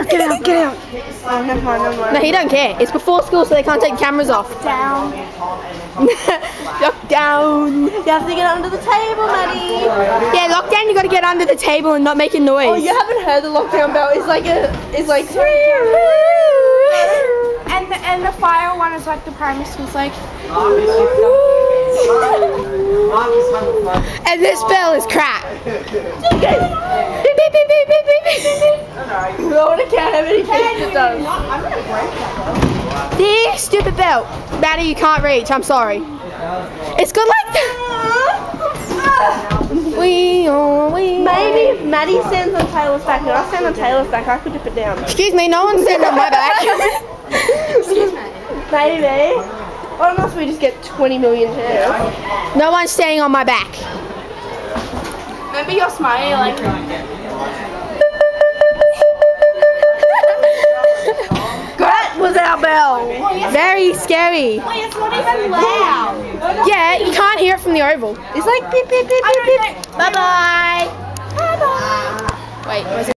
Get out. Oh, never mind. No, he don't care. It's before school, so they can't take cameras off. Down. Lockdown. You have to get under the table, Maddie. Yeah, lockdown. You got to get under the table and not make a noise. Oh, you haven't heard the lockdown bell? It's like and the fire one is like the primary school's like. And this bell is crap. I want to count how many things it does. This stupid bell. Maddie, you can't reach. I'm sorry. It's good like that. Maybe if Maddie stands on Taylor's back and I stand on Taylor's back, I could dip it down. Excuse me, no one's standing on my back. Maybe. Or unless we just get 20 million shares. No one's standing on my back. Maybe you're smiling like. That was our bell. Very scary. Wait, it's not even loud. Yeah, you can't hear it from the oval. It's like beep beep beep beep beep. Bye bye. Bye bye. Wait, was it?